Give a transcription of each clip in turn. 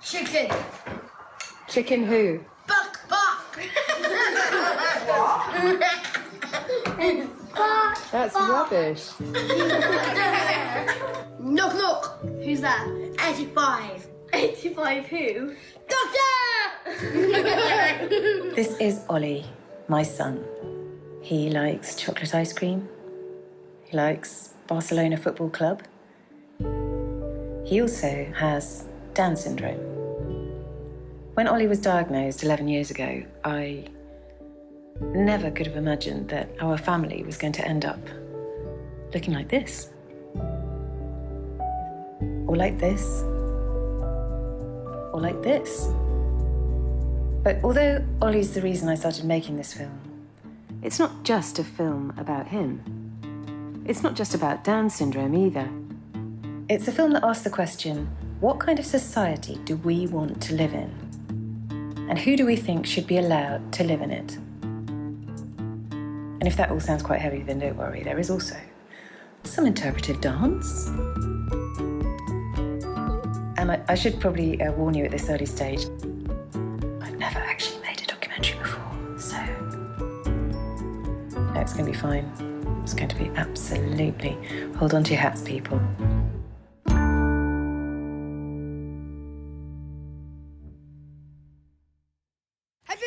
Chicken. Chicken who? Buck. That's rubbish. Knock. Who's that? 85. 85 who? Doctor! This is Ollie, my son. He likes chocolate ice cream. He likes Barcelona Football Club. He also has Down syndrome. When Ollie was diagnosed 11 years ago, I never could have imagined that our family was going to end up looking like this. Or like this. Or like this. But although Ollie's the reason I started making this film, it's not just a film about him. It's not just about Down syndrome either. It's a film that asks the question, what kind of society do we want to live in? And who do we think should be allowed to live in it? And if that all sounds quite heavy, then don't worry, there is also some interpretive dance. And I should probably warn you at this early stage, I've never actually made a documentary before, so no, it's going to be fine. It's going to be absolutely. Hold on to your hats, people. Happy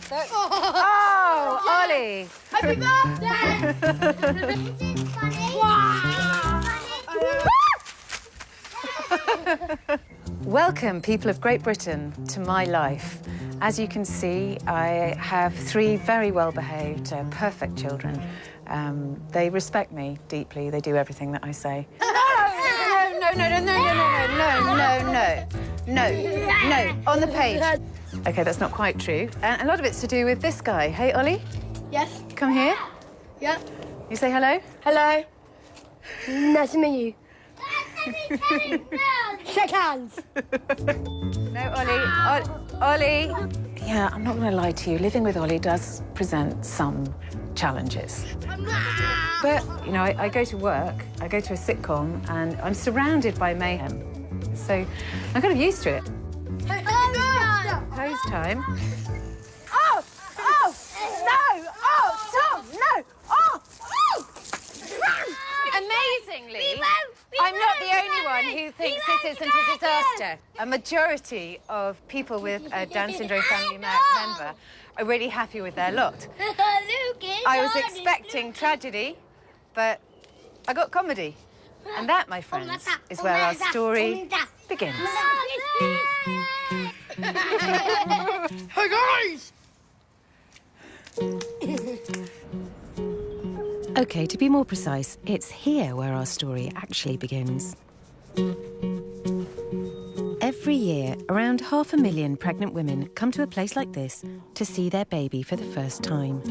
birthday! Oh, Ollie! Happy birthday! Welcome, people of Great Britain, to my life. As you can see, I have 3 very well-behaved, perfect children. They respect me deeply. They do everything that I say. No, on the page. OK, that's not quite true. And a lot of it's to do with this guy. Hey, Ollie? Yes? Come here. Yeah? You say hello? Hello. Nice to meet you. Shake hands. No, Ollie. Ollie. Yeah, I'm not going to lie to you. Living with Ollie does present some challenges. But, you know, I go to work, I go to a sitcom, and I'm surrounded by mayhem. So I'm kind of used to it. Pose time. Oh, no! Oh, Tom, no! Oh! Amazingly, I'm not the only one who thinks this isn't a disaster. A majority of people with a Down syndrome family member are really happy with their lot. I was expecting tragedy, but I got comedy. And that, my friends, is where our story begins. Hey, guys! OK, to be more precise, it's here where our story actually begins. Every year, around 500,000 pregnant women come to a place like this to see their baby for the first time.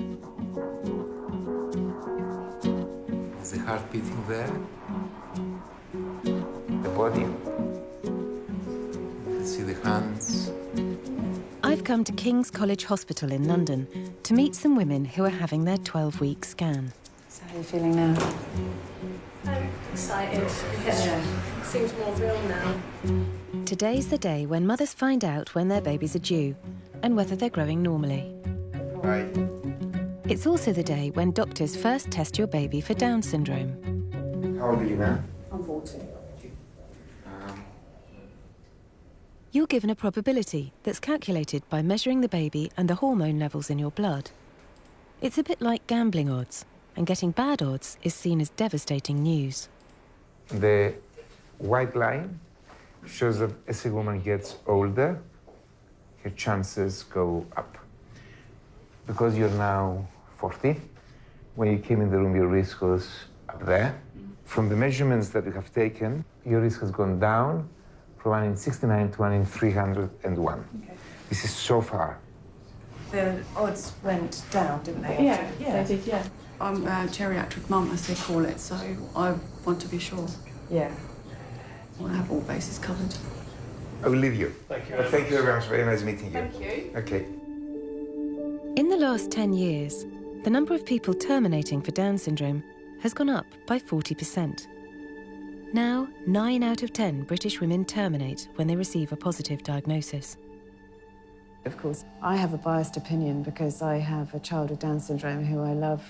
Is the heart beating there? The body? You can see the hands. I've come to King's College Hospital in London to meet some women who are having their 12-week scan. So how are you feeling now? I'm excited. Yeah. Seems more real now. Today's the day when mothers find out when their babies are due and whether they're growing normally. Right. It's also the day when doctors first test your baby for Down syndrome. How old are you now? I'm 40. You're given a probability that's calculated by measuring the baby and the hormone levels in your blood. It's a bit like gambling odds, and getting bad odds is seen as devastating news. The white line shows that as a woman gets older, her chances go up. Because you're now 40, when you came in the room, your risk was up there. From the measurements that we have taken, your risk has gone down from 1 in 69 to 1 in 301. Okay. This is so far. The odds went down, didn't they? Yeah, they did, yeah. I'm a geriatric mum, as they call it, so I want to be sure. Yeah. I want to have all bases covered. I will leave you. Thank you. Thank you very much. Very nice meeting you. Thank you. Okay. In the last 10 years, the number of people terminating for Down syndrome has gone up by 40%. Now, 9 out of 10 British women terminate when they receive a positive diagnosis. Of course, I have a biased opinion because I have a child with Down syndrome who I love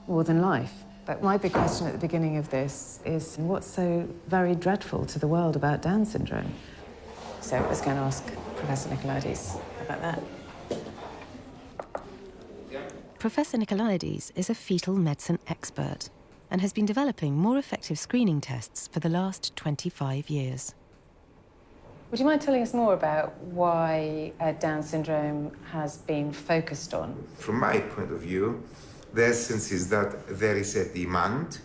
more than life. But my big question at the beginning of this is, what's so very dreadful to the world about Down syndrome? So I was going to ask Professor Nicolaides about that. Professor Nicolaides is a fetal medicine expert and has been developing more effective screening tests for the last 25 years. Would you mind telling us more about why Down syndrome has been focused on? From my point of view, the essence is that there is a demand,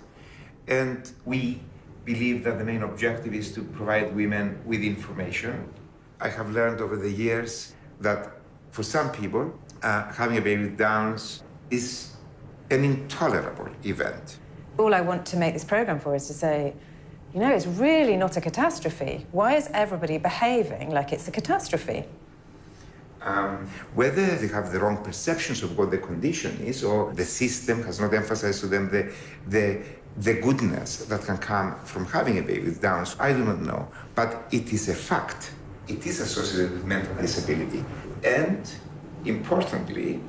and we believe that the main objective is to provide women with information. I have learned over the years that for some people, having a baby with Downs is an intolerable event. All I want to make this programme for is to say, you know, it's really not a catastrophe. Why is everybody behaving like it's a catastrophe? Whether they have the wrong perceptions of what the condition is, or the system has not emphasized to them the goodness that can come from having a baby with Downs, I do not know. But it is a fact. It is associated with mental disability. And, importantly,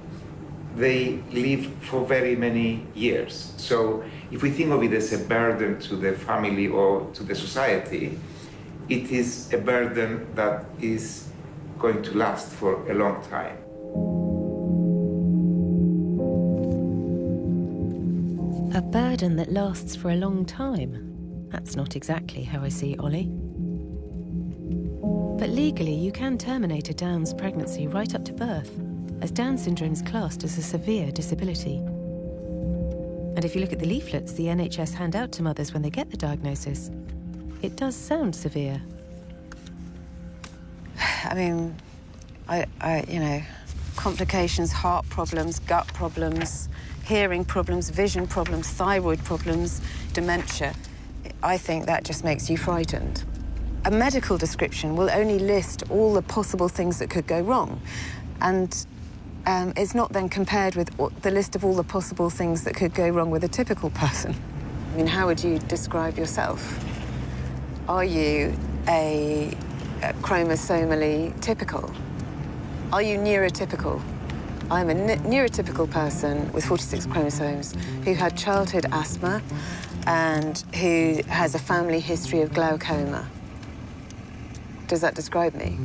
they live for very many years. So if we think of it as a burden to the family or to the society, it is a burden that is going to last for a long time. A burden that lasts for a long time? That's not exactly how I see Ollie. But legally, you can terminate a Down's pregnancy right up to birth, as Down syndrome is classed as a severe disability. And if you look at the leaflets the NHS hand out to mothers when they get the diagnosis, it does sound severe. I mean, you know, complications, heart problems, gut problems, hearing problems, vision problems, thyroid problems, dementia. I think that just makes you frightened. A medical description will only list all the possible things that could go wrong. And it's not then compared with the list of all the possible things that could go wrong with a typical person. I mean, how would you describe yourself? Are you a chromosomally typical? Are you neurotypical? I'm a neurotypical person with 46 chromosomes who had childhood asthma and who has a family history of glaucoma. Does that describe me?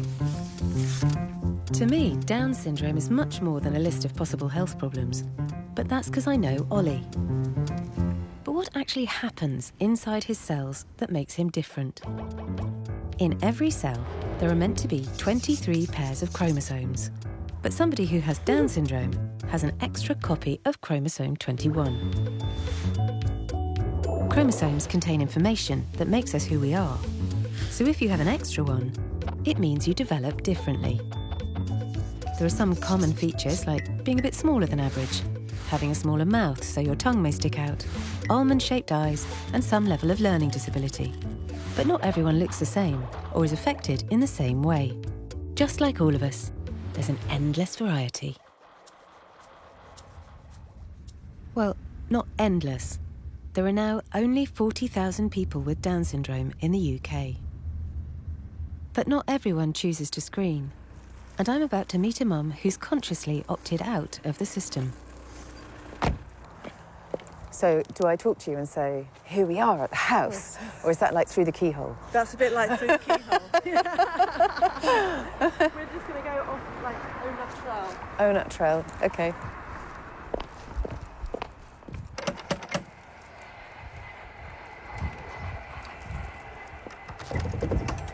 To me, Down syndrome is much more than a list of possible health problems. But that's because I know Ollie. But what actually happens inside his cells that makes him different? In every cell, there are meant to be 23 pairs of chromosomes. But somebody who has Down syndrome has an extra copy of chromosome 21. Chromosomes contain information that makes us who we are. So if you have an extra one, it means you develop differently. There are some common features like being a bit smaller than average, having a smaller mouth so your tongue may stick out, almond-shaped eyes, and some level of learning disability. But not everyone looks the same or is affected in the same way. Just like all of us, there's an endless variety. Well, not endless. There are now only 40,000 people with Down syndrome in the UK. But not everyone chooses to screen. And I'm about to meet a mum who's consciously opted out of the system. So, do I talk to you and say, here we are at the house? Or is that like through the keyhole? That's a bit like through the keyhole. We're just going to go off, like, Au Naturel. Au Naturel, OK.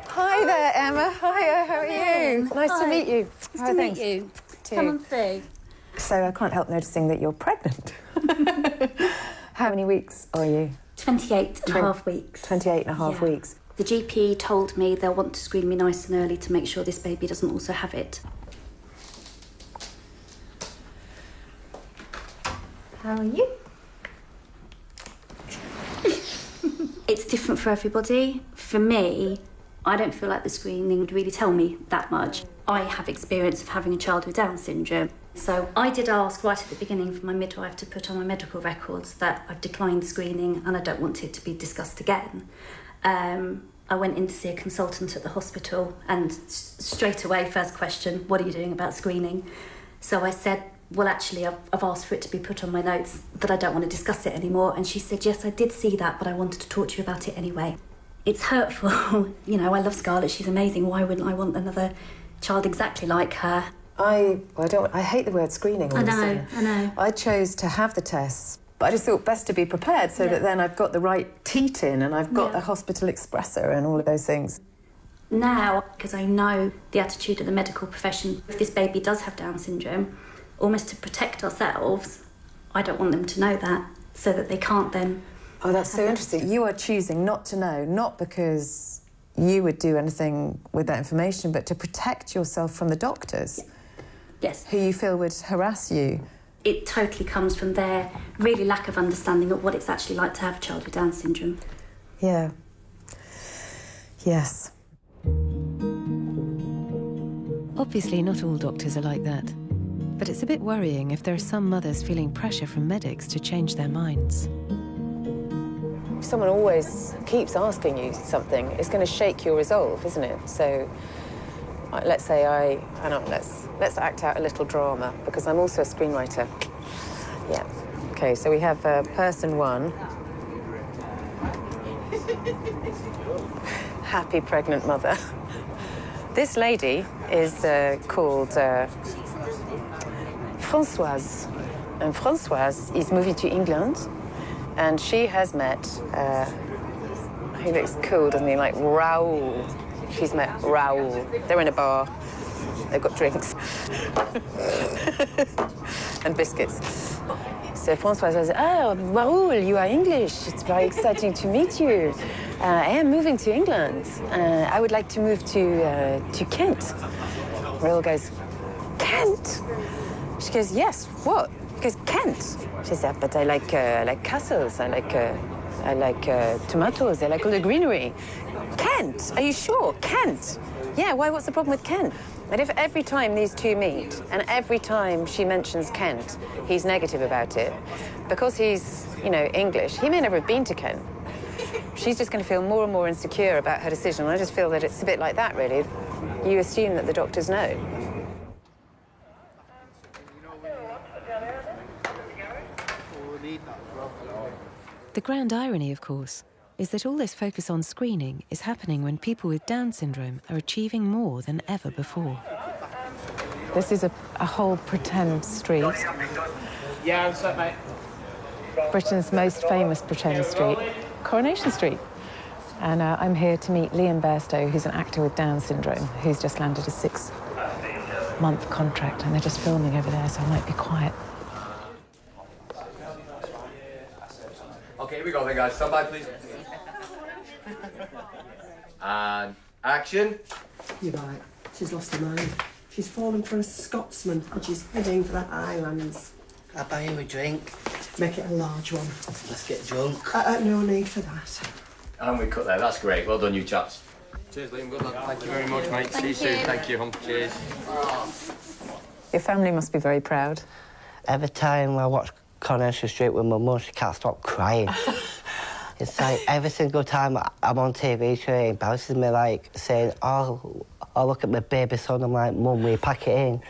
Hi there, Emma. Hiya, how are you? Nice to meet you. Nice to meet you. Come on through. So I can't help noticing that you're pregnant. How many weeks are you? 28 and a half weeks. 28 and a half weeks. The GP told me they'll want to screen me nice and early to make sure this baby doesn't also have it. How are you? It's different for everybody. For me, I don't feel like the screening would really tell me that much. I have experience of having a child with Down syndrome. So I did ask right at the beginning for my midwife to put on my medical records that I've declined screening and I don't want it to be discussed again. I went in to see a consultant at the hospital and straight away, first question, what are you doing about screening? So I said, well, actually, I've asked for it to be put on my notes that I don't want to discuss it anymore. And she said, yes, I did see that, but I wanted to talk to you about it anyway. It's hurtful. You know, I love Scarlett. She's amazing. Why wouldn't I want another child exactly like her? I hate the word screening. I know. I chose to have the tests, but I just thought best to be prepared so that then I've got the right teat in and I've got the hospital expressor and all of those things. Now, because I know the attitude of the medical profession, if this baby does have Down syndrome, almost to protect ourselves, I don't want them to know that, so that they can't then... Oh, that's so interesting. You are choosing not to know, not because you would do anything with that information, but to protect yourself from the doctors. Yes. Who you feel would harass you. It totally comes from their really lack of understanding of what it's actually like to have a child with Down syndrome. Yeah. Yes. Obviously, not all doctors are like that. But it's a bit worrying if there are some mothers feeling pressure from medics to change their minds. If someone always keeps asking you something, it's going to shake your resolve, isn't it? So, let's say let's act out a little drama, because I'm also a screenwriter. Yeah. Okay, so we have person one. Happy pregnant mother. This lady is called Françoise. And Françoise is moving to England, and she has met, he looks cool, doesn't he, like Raoul. She's met Raoul. They're in a bar, they've got drinks and biscuits. So Françoise says, oh, Raoul, you are English. It's very exciting to meet you. I am moving to England. I would like to move to Kent. Raoul goes, Kent? She goes, yes, what? He goes, Kent. She says, but I like castles, I like tomatoes, I like all the greenery. Kent, are you sure? Kent? Yeah, why, what's the problem with Kent? And if every time these two meet, and every time she mentions Kent, he's negative about it, because he's, you know, English, he may never have been to Kent. She's just going to feel more and more insecure about her decision. And I just feel that it's a bit like that, really. You assume that the doctors know. The grand irony, of course, is that all this focus on screening is happening when people with Down syndrome are achieving more than ever before. This is a whole pretend street. Yeah, what's up, mate? Britain's most famous pretend street, Coronation Street. And I'm here to meet Liam Bairstow, who's an actor with Down syndrome, who's just landed a 6-month contract, and they're just filming over there, so I might be quiet. Okay, here we go then, guys. Stand by, please. And action. You're right. She's lost her mind. She's fallen for a Scotsman and she's heading for the Highlands. Can I buy you a drink? Make it a large one. Let's get drunk. No need for that. And we cut there. That's great. Well done, you chaps. Cheers, Liam. Good luck. Thank you very much, mate. See you soon. Thank you, hon. Cheers. Your family must be very proud. Every time I watch Coronation Street with my mum, she can't stop crying. It's like every single time I'm on TV, she embarrasses me, like saying, oh, look at my baby son. I'm like, Mum, will you pack it in?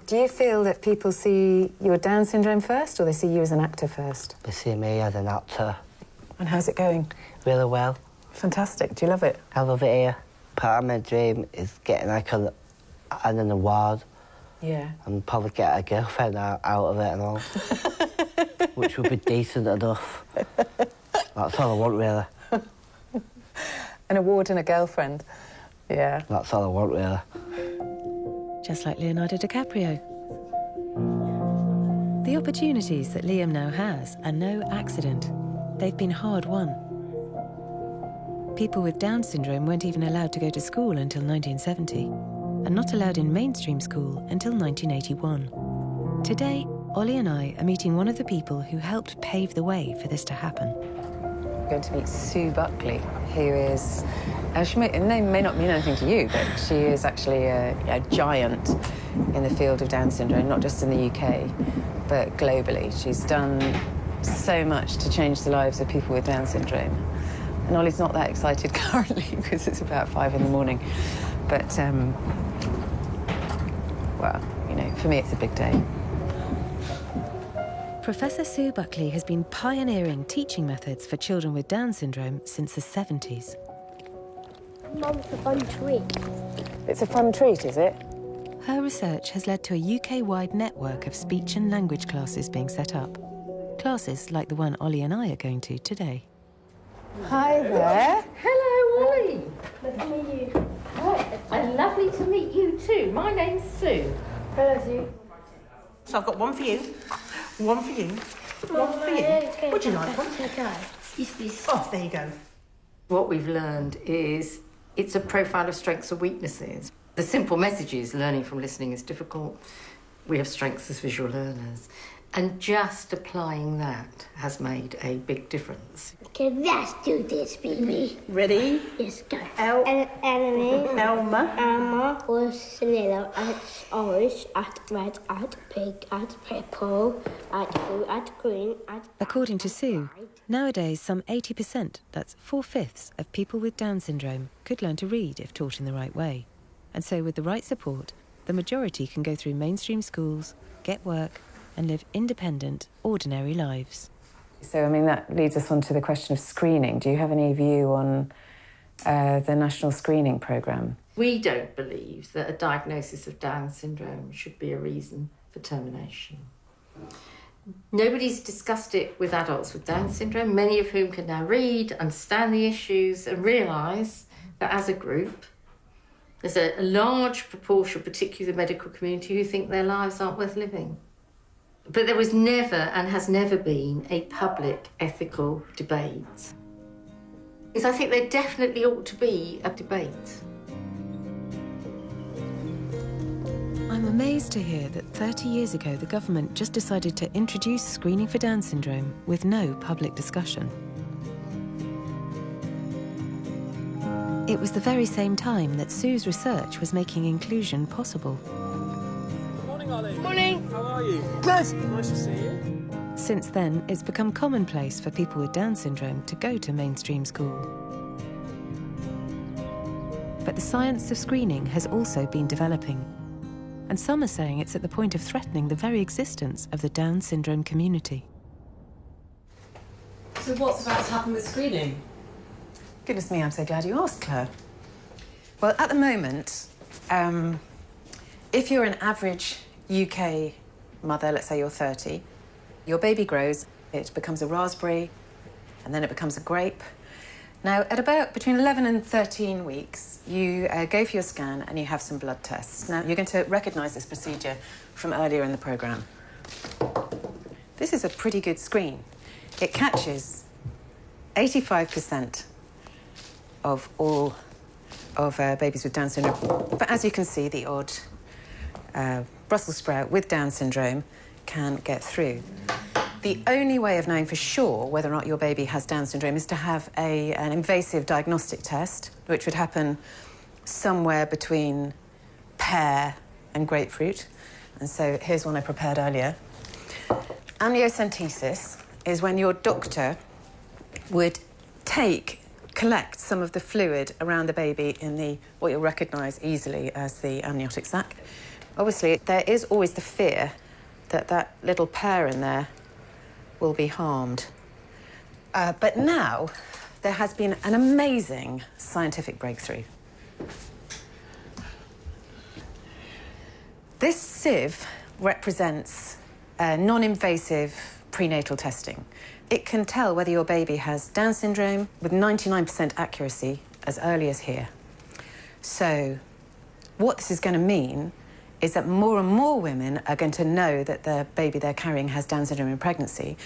Do you feel that people see your Down syndrome first, or they see you as an actor first? They see me as an actor. And how's it going? Really well. Fantastic. Do you love it? I love it here. Part of my dream is getting like an award. Yeah. And probably get a girlfriend out of it and all. Which would be decent enough. That's all I want, really. An award and a girlfriend. Yeah. That's all I want, really. Just like Leonardo DiCaprio. The opportunities that Liam now has are no accident. They've been hard won. People with Down syndrome weren't even allowed to go to school until 1970, and not allowed in mainstream school until 1981. Today, Ollie and I are meeting one of the people who helped pave the way for this to happen. We're going to meet Sue Buckley, who is... her name may not mean anything to you, but she is actually a giant in the field of Down syndrome, not just in the UK, but globally. She's done so much to change the lives of people with Down syndrome. And Ollie's not that excited currently because it's about 5 in the morning. But, well, you know, for me it's a big day. Professor Sue Buckley has been pioneering teaching methods for children with Down syndrome since the 70s. Mum's a fun treat. It's a fun treat, is it? Her research has led to a UK-wide network of speech and language classes being set up. Classes like the one Ollie and I are going to today. Hi there. Hello, Ollie. Nice to meet you. And lovely to meet you too. My name's Sue. Hello, Sue. So I've got one for you, one for you, one for you. Would you like one? Okay. Is this? Oh, there you go. What we've learned is it's a profile of strengths and weaknesses. The simple message is learning from listening is difficult. We have strengths as visual learners. And just applying that has made a big difference. Okay, let's do this, baby. Ready? Yes, go. Elma. Elma was vanilla, at orange, at red, at pink, at purple, at blue, at green, at... According to Sue, nowadays some 80%, that's 4/5 of people with Down syndrome, could learn to read if taught in the right way. And so with the right support, the majority can go through mainstream schools, get work, and live independent, ordinary lives. So, I mean, that leads us on to the question of screening. Do you have any view on the national screening programme? We don't believe that a diagnosis of Down syndrome should be a reason for termination. Nobody's discussed it with adults with Down syndrome, many of whom can now read, understand the issues and realise that as a group, there's a large proportion, particularly the medical community, who think their lives aren't worth living. But there was never and has never been a public ethical debate. Because I think there definitely ought to be a debate. I'm amazed to hear that 30 years ago the government just decided to introduce screening for Down syndrome with no public discussion. It was the very same time that Sue's research was making inclusion possible. Morning, Ollie. Morning. How are you? Good. Nice to see you. Since then, it's become commonplace for people with Down syndrome to go to mainstream school. But the science of screening has also been developing. And some are saying it's at the point of threatening the very existence of the Down syndrome community. So what's about to happen with screening? Goodness me, I'm so glad you asked, Claire. Well, at the moment, if you're an average UK mother, let's say you're 30, your baby grows, it becomes a raspberry, and then it becomes a grape. Now, at about between 11 and 13 weeks, you go for your scan and you have some blood tests. Now, you're going to recognise this procedure from earlier in the programme. This is a pretty good screen. It catches 85% of all of babies with Down syndrome. But as you can see, the odd Brussels sprout with Down syndrome can get through. The only way of knowing for sure whether or not your baby has Down syndrome is to have an invasive diagnostic test, which would happen somewhere between pear and grapefruit. And so here's one I prepared earlier. Amniocentesis is when your doctor would collect some of the fluid around the baby in what you'll recognise easily as the amniotic sac. Obviously, there is always the fear that that little pear in there will be harmed. But now, there has been an amazing scientific breakthrough. This sieve represents non-invasive prenatal testing. It can tell whether your baby has Down syndrome with 99% accuracy as early as here. So what this is going to mean is that more and more women are going to know that the baby they're carrying has Down syndrome in pregnancy.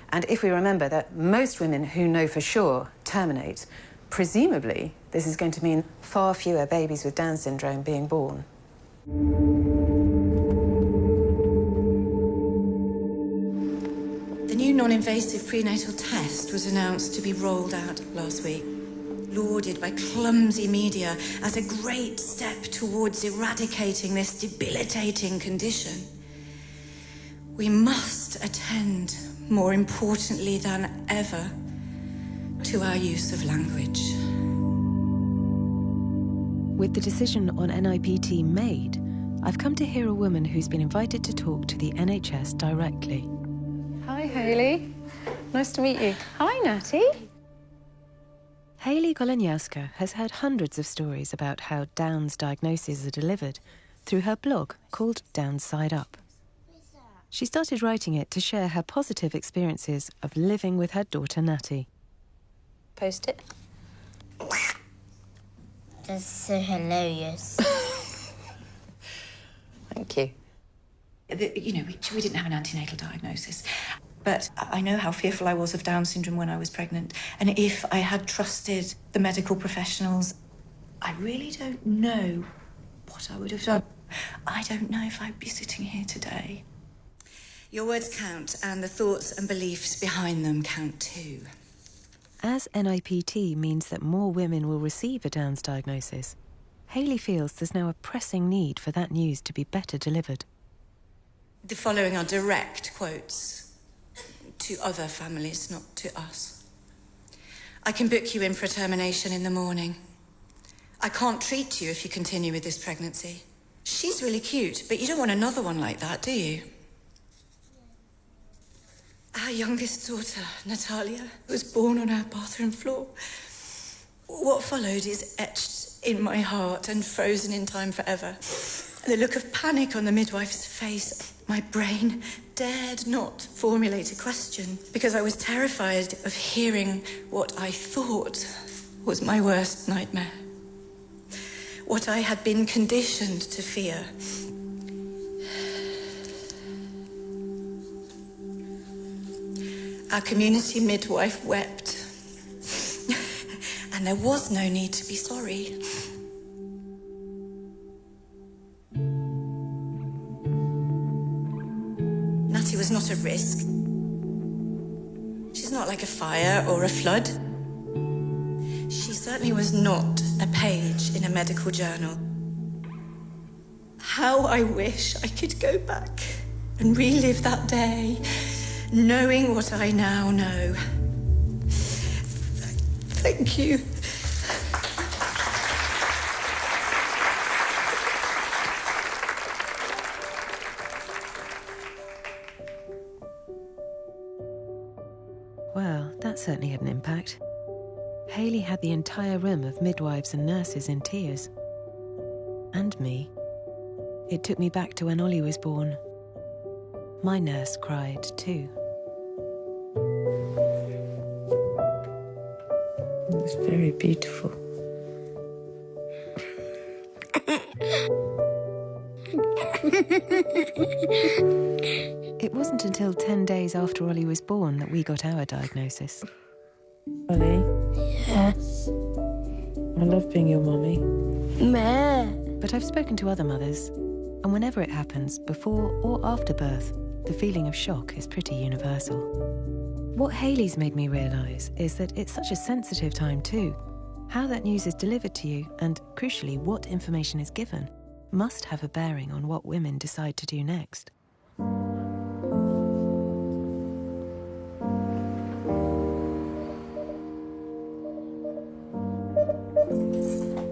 And if we remember that most women who know for sure terminate, presumably this is going to mean far fewer babies with Down syndrome being born. The new non-invasive prenatal test was announced to be rolled out last week. lauded by clumsy media as a great step towards eradicating this debilitating condition. We must attend, more importantly than ever, to our use of language. With the decision on NIPT made, I've come to hear a woman who's been invited to talk to the NHS directly. Hi, Hayley. Nice to meet you. Hi, Natty. Hayley Goleniowska has heard hundreds of stories about how Down's diagnoses are delivered through her blog called Down Side Up. She started writing it to share her positive experiences of living with her daughter Natty. Post it. That's so hilarious. Thank you. You know, we didn't have an antenatal diagnosis, but I know how fearful I was of Down syndrome when I was pregnant. And if I had trusted the medical professionals, I really don't know what I would have done. I don't know if I'd be sitting here today. Your words count, and the thoughts and beliefs behind them count too. As NIPT means that more women will receive a Down's diagnosis, Hayley feels there's now a pressing need for that news to be better delivered. The following are direct quotes to other families, not to us. I can book you in for a termination in the morning. I can't treat you if you continue with this pregnancy. She's really cute, but you don't want another one like that, do you? Our youngest daughter, Natalia, was born on our bathroom floor. What followed is etched in my heart and frozen in time forever. The look of panic on the midwife's face. My brain dared not formulate a question because I was terrified of hearing what I thought was my worst nightmare. What I had been conditioned to fear. Our community midwife wept. And there was no need to be sorry. Natty was not a risk. She's not like a fire or a flood. She certainly was not a page in a medical journal. How I wish I could go back and relive that day, knowing what I now know. Thank you. Well, that certainly had an impact. Hayley had the entire room of midwives and nurses in tears. And me. It took me back to when Ollie was born. My nurse cried too. It was very beautiful. It wasn't until 10 days after Ollie was born that we got our diagnosis. Ollie? Yes? I love being your mummy. Meh. But I've spoken to other mothers, and whenever it happens, before or after birth, the feeling of shock is pretty universal. What Hayley's made me realise is that it's such a sensitive time too. How that news is delivered to you, and crucially what information is given, must have a bearing on what women decide to do next.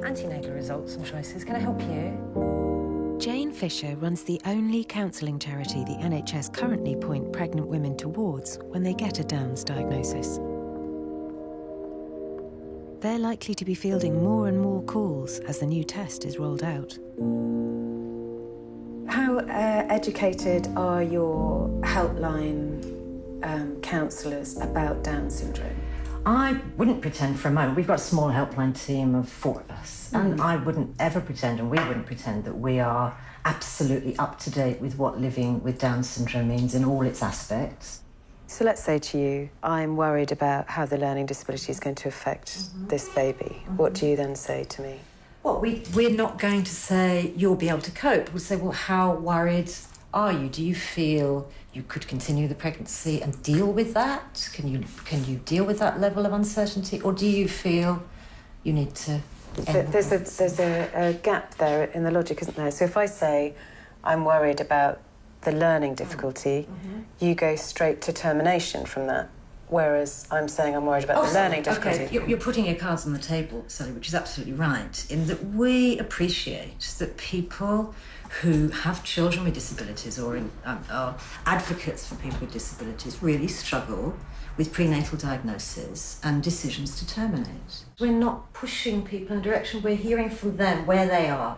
Antenatal results and choices. Can I help you? Jane Fisher runs the only counselling charity the NHS currently point pregnant women towards when they get a Down's diagnosis. They're likely to be fielding more and more calls as the new test is rolled out. How educated are your helpline counsellors about Down syndrome? I wouldn't pretend for a moment. We've got a small helpline team of 4 of us, and I wouldn't ever pretend, and we wouldn't pretend, that we are absolutely up to date with what living with Down syndrome means in all its aspects. So let's say to you, I'm worried about how the learning disability is going to affect this baby. What do you then say to me? Well, we're not going to say you'll be able to cope. We'll say, well, how worried are you? Do you feel you could continue the pregnancy and deal with that? Can you deal with that level of uncertainty? Or do you feel you need to end There's a gap there in the logic, isn't there? So if I say I'm worried about the learning difficulty, you go straight to termination from that. Whereas I'm saying I'm worried about the learning difficulty. Okay, you're putting your cards on the table, Sally, which is absolutely right, in that we appreciate that people who have children with disabilities or are advocates for people with disabilities really struggle with prenatal diagnosis and decisions to terminate. We're not pushing people in a direction, we're hearing from them where they are.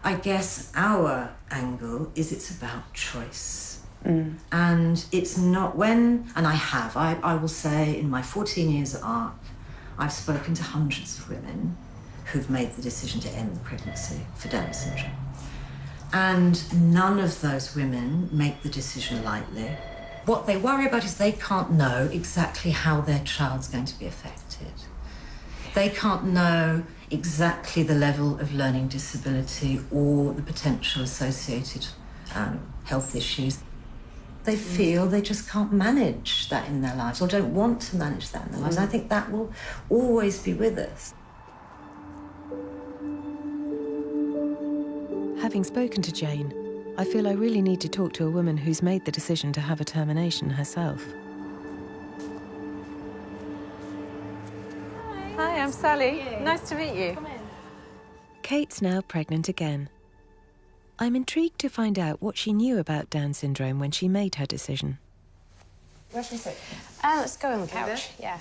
I guess our angle is it's about choice. And it's not I will say in my 14 years at ARC, I've spoken to hundreds of women who've made the decision to end the pregnancy for Down syndrome. And none of those women make the decision lightly. What they worry about is they can't know exactly how their child's going to be affected. They can't know exactly the level of learning disability or the potential associated health issues. They feel they just can't manage that in their lives or don't want to manage that in their lives. And I think that will always be with us. Having spoken to Jane, I feel I really need to talk to a woman who's made the decision to have a termination herself. Hi, I'm Sally. Nice to meet you. Kate's now pregnant again. I'm intrigued to find out what she knew about Down syndrome when she made her decision. Where should we sit? Let's go on the couch. Yeah.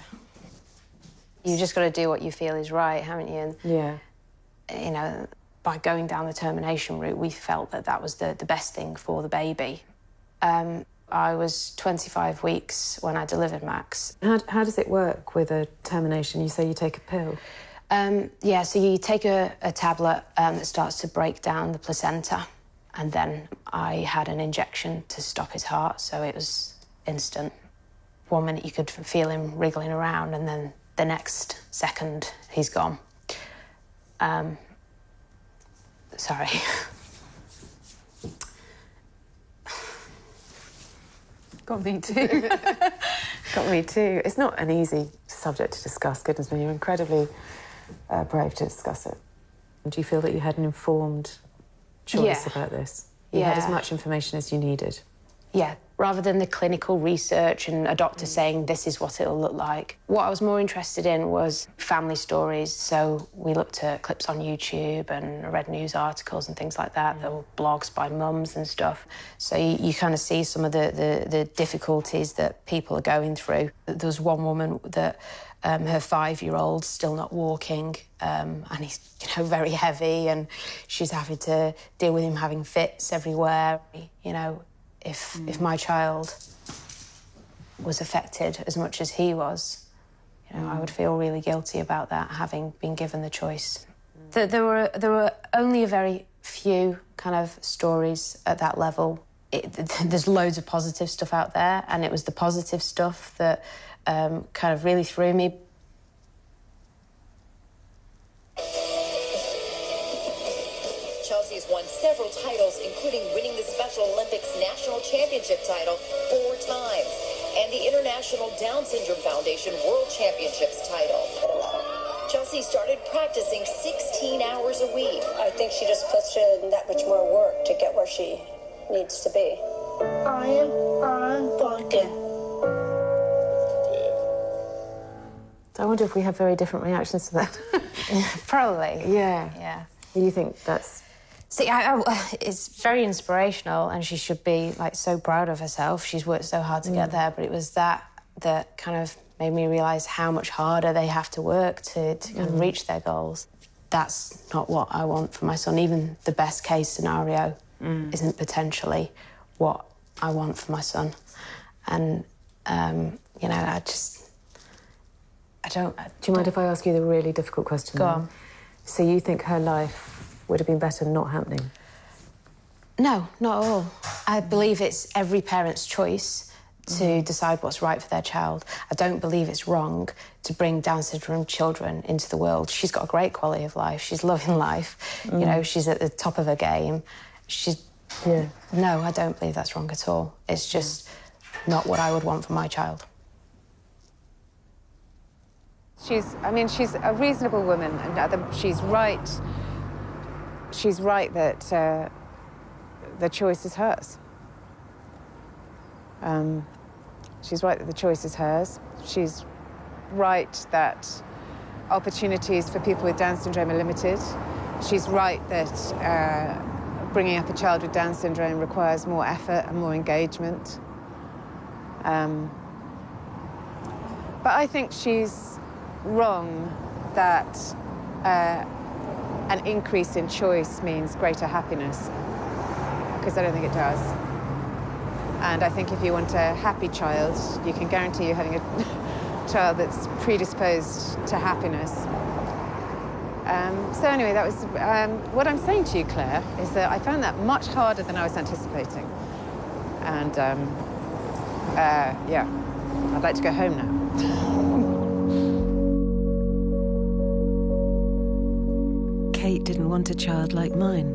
You just got to do what you feel is right, haven't you? And, you know, by going down the termination route, we felt that that was the best thing for the baby. I was 25 weeks when I delivered Max. How does it work with a termination? You say you take a pill? Yeah, so you take a tablet that starts to break down the placenta, and then I had an injection to stop his heart, so it was instant. 1 minute you could feel him wriggling around, and then the next second he's gone. Sorry. Got me too. Got me too. It's not an easy subject to discuss, goodness me. You're incredibly brave to discuss it. Do you feel that you had an informed choice about this? You had as much information as you needed? Yeah, rather than the clinical research and a doctor saying this is what it'll look like. What I was more interested in was family stories, so we looked at clips on YouTube and read news articles and things like that. There were blogs by mums and stuff. So you kind of see some of the difficulties that people are going through. There was one woman that her 5-year-old's still not walking, and he's very heavy, and she's having to deal with him having fits everywhere. If my child was affected as much as he was, I would feel really guilty about that, having been given the choice. There were only a very few kind of stories at that level. There's loads of positive stuff out there, and it was the positive stuff that kind of really threw me. Chelsea's won several titles, including winning the Special Olympics National Championship title 4 times and the International Down Syndrome Foundation World Championships title. Chelsea started practicing 16 hours a week. I think she just puts in that much more work to get where she needs to be. I'm broken. I wonder if we have very different reactions to that. Probably. Yeah. You think that's... See, it's very inspirational, and she should be, so proud of herself. She's worked so hard to get there, but it was that kind of made me realise how much harder they have to work to kind of reach their goals. That's not what I want for my son. Even the best-case scenario isn't potentially what I want for my son. And, I don't... Do you mind if I ask you the really difficult question? Go on. So you think her life would have been better not happening? No, not at all. I believe it's every parent's choice to decide what's right for their child. I don't believe it's wrong to bring Down syndrome children into the world. She's got a great quality of life. She's loving life. She's at the top of her game. No, I don't believe that's wrong at all. It's just not what I would want for my child. she's a reasonable woman, and she's right. She's right that the choice is hers. She's right that the choice is hers. She's right that opportunities for people with Down syndrome are limited. She's right that bringing up a child with Down syndrome requires more effort and more engagement. But I think she's wrong that an increase in choice means greater happiness, because I don't think it does. And I think if you want a happy child, you can guarantee you're having a child that's predisposed to happiness. So anyway, that was what I'm saying to you, Claire, is that I found that much harder than I was anticipating. And yeah, I'd like to go home now. Kate didn't want a child like mine.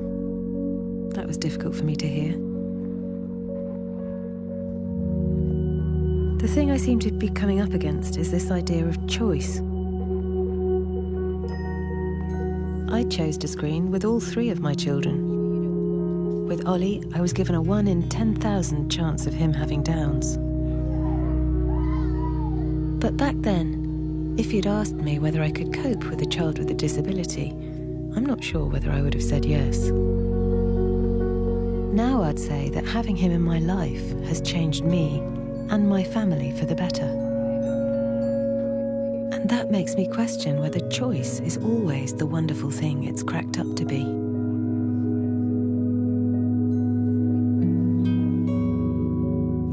That was difficult for me to hear. The thing I seem to be coming up against is this idea of choice. I chose to screen with all 3 of my children. With Ollie, I was given a 1 in 10,000 chance of him having Downs. But back then, if you'd asked me whether I could cope with a child with a disability, I'm not sure whether I would have said yes. Now I'd say that having him in my life has changed me and my family for the better. And that makes me question whether choice is always the wonderful thing it's cracked up to be.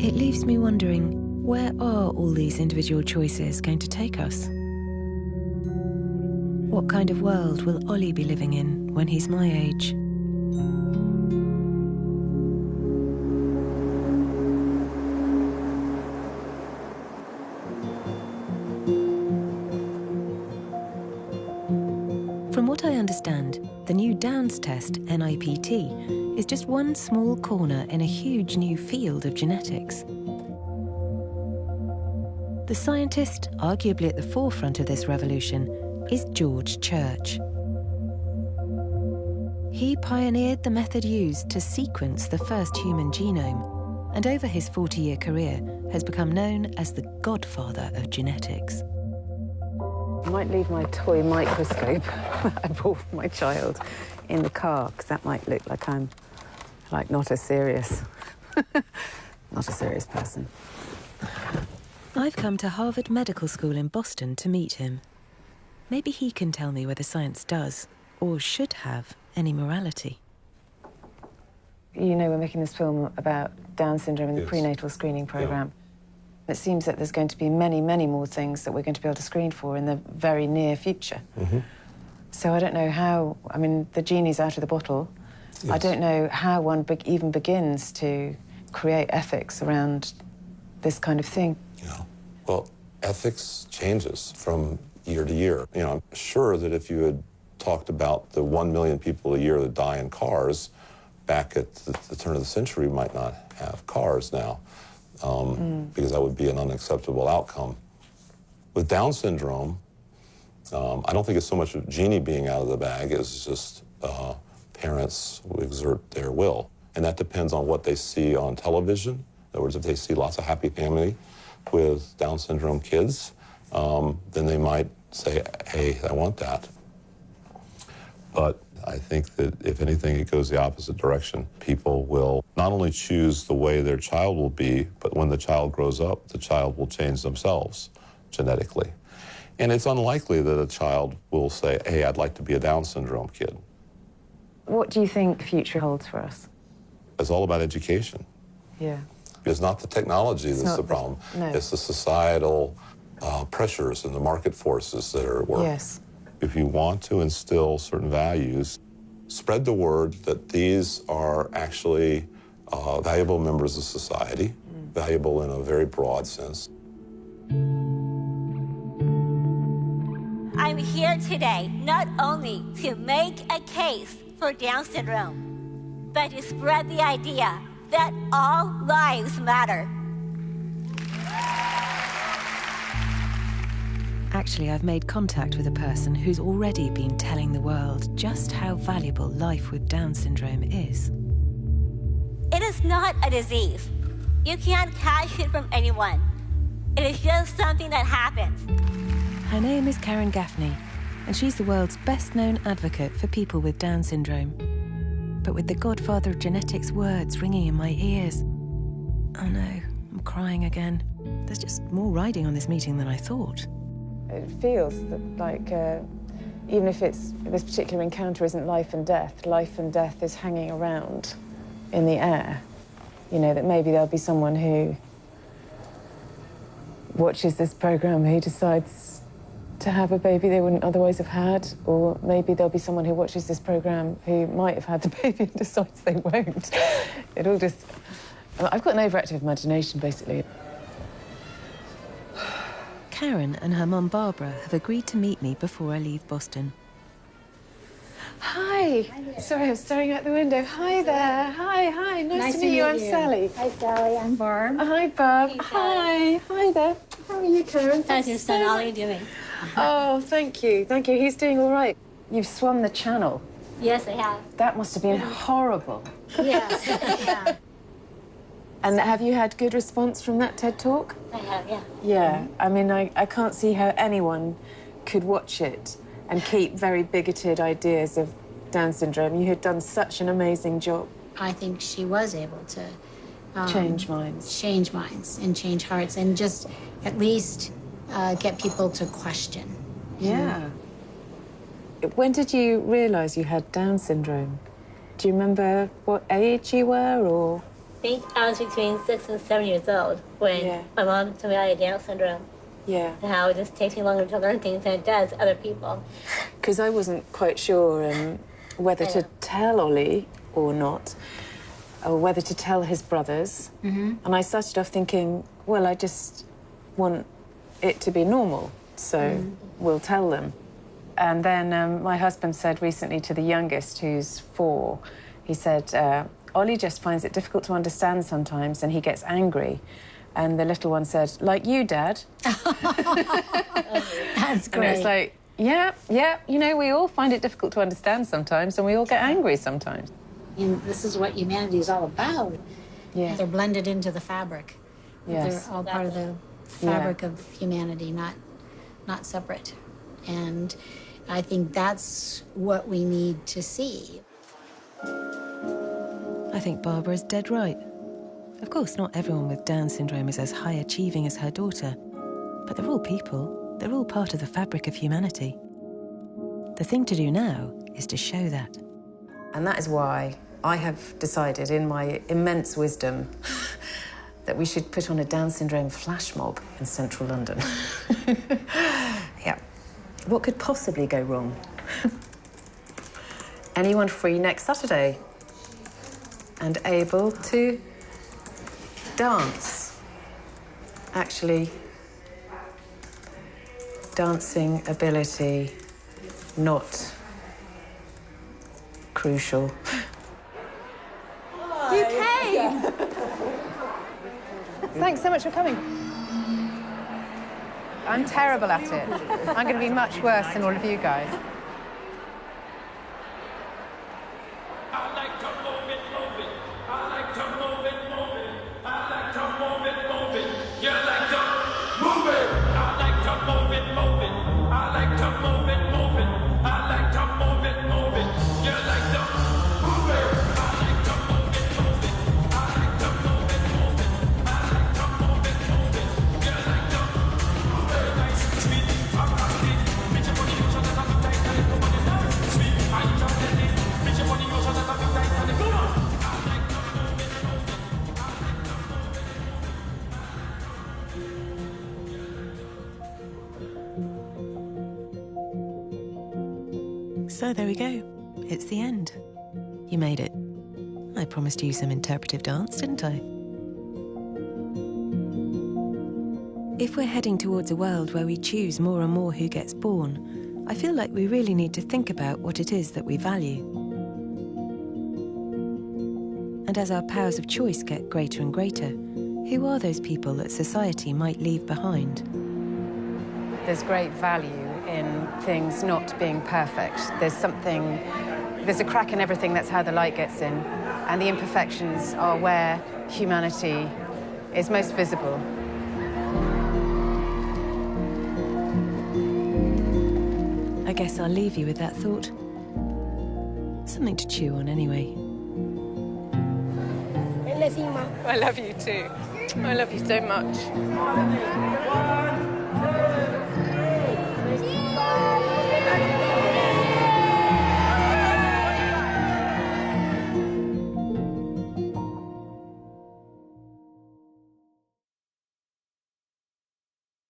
It leaves me wondering, where are all these individual choices going to take us? What kind of world will Ollie be living in when he's my age? From what I understand, the new Downs test, NIPT, is just one small corner in a huge new field of genetics. The scientist, arguably at the forefront of this revolution, is George Church. He pioneered the method used to sequence the first human genome, and over his 40-year career has become known as the godfather of genetics. I might leave my toy microscope I bought for my child in the car, because that might look like I'm not a serious person. I've come to Harvard Medical School in Boston to meet him. Maybe he can tell me whether science does, or should have, any morality. You know, we're making this film about Down syndrome in the Yes. prenatal screening program. It seems that there's going to be many, many more things that we're going to be able to screen for in the very near future. So I don't know how, I mean, the genie's out of the bottle. I don't know how one even begins to create ethics around this kind of thing. Well, ethics changes from year to year. You know, I'm sure that if you had talked about the 1 million people a year that die in cars back at the turn of the century, we might not have cars now, because that would be an unacceptable outcome. With Down syndrome, I don't think it's so much of Genie being out of the bag as just parents who exert their will. And that depends on what they see on television. In other words, if they see lots of happy family with Down syndrome kids, then they might say, hey, I want that. But I think that if anything, it goes the opposite direction. People will not only choose the way their child will be, but when the child grows up, the child will change themselves genetically. And it's unlikely that a child will say, hey, I'd like to be a Down syndrome kid. What do you think the future holds for us? It's all about education. Yeah. It's not the technology that's the problem. No. It's the societal pressures and the market forces that are at work. Yes. If you want to instill certain values, spread the word that these are actually valuable members of society, valuable in a very broad sense. I'm here today not only to make a case for Down syndrome, but to spread the idea that all lives matter. Actually, I've made contact with a person who's already been telling the world just how valuable life with Down syndrome is. It is not a disease. You can't catch it from anyone. It is just something that happens. Her name is Karen Gaffney, and she's the world's best-known advocate for people with Down syndrome. But with the godfather of genetics words ringing in my ears... Oh no, I'm crying again. There's just more riding on this meeting than I thought. It feels that, like, even if this particular encounter isn't life and death is hanging around in the air. You know, that maybe there'll be someone who watches this programme who decides to have a baby they wouldn't otherwise have had, or maybe there'll be someone who watches this programme who might have had the baby and decides they won't. It all just... I've got an overactive imagination, basically. Karen and her mum Barbara have agreed to meet me before I leave Boston. Hi. Sorry, I was staring out the window. Hi there. Hi. Nice to meet you. I'm Sally. Hi, Sally. I'm Barb. Hi, Barb. Hi. Hi there. How are you, Karen? How's your son Ollie doing? Oh, thank you. He's doing all right. You've swum the channel. Yes, I have. That must have been horrible. Yes. Yeah. And have you had good response from that TED Talk? I have, yeah. Yeah. I mean, I can't see how anyone could watch it and keep very bigoted ideas of Down syndrome. You had done such an amazing job. I think she was able to... change minds. Change minds and change hearts and just at least get people to question. Yeah. When did you realise you had Down syndrome? Do you remember what age you were, or...? I think I was between 6 and 7 years old when my mom told me I had Down syndrome. Yeah. And how it just takes me longer to learn things than it does other people. Because I wasn't quite sure whether to tell Ollie or not, or whether to tell his brothers. Mm-hmm. And I started off thinking, well, I just want it to be normal, so we'll tell them. And then my husband said recently to the youngest, who's 4, he said, Ollie just finds it difficult to understand sometimes, and he gets angry. And the little one said, like you, Dad. That's great. And it's like, yeah, you know, we all find it difficult to understand sometimes, and we all get angry sometimes. And this is what humanity is all about. Yeah. They're blended into the fabric. Yes. They're all part of the fabric of humanity, not separate. And I think that's what we need to see. I think Barbara's dead right. Of course, not everyone with Down syndrome is as high-achieving as her daughter, but they're all people. They're all part of the fabric of humanity. The thing to do now is to show that. And that is why I have decided, in my immense wisdom, that we should put on a Down syndrome flash mob in central London. Yeah. What could possibly go wrong? Anyone free next Saturday? And able to dance? Actually, dancing ability, not crucial. You came! Thanks so much for coming. I'm terrible at it. I'm going to be much worse than all of you guys. So there we go. It's the end. You made it. I promised you some interpretive dance, didn't I? If we're heading towards a world where we choose more and more who gets born, I feel like we really need to think about what it is that we value. And as our powers of choice get greater and greater, who are those people that society might leave behind? there's great value in things not being perfect. There's a crack in everything, that's how the light gets in. And the imperfections are where humanity is most visible. I guess I'll leave you with that thought. Something to chew on anyway. I love you, Mum. I love you too. I love you so much.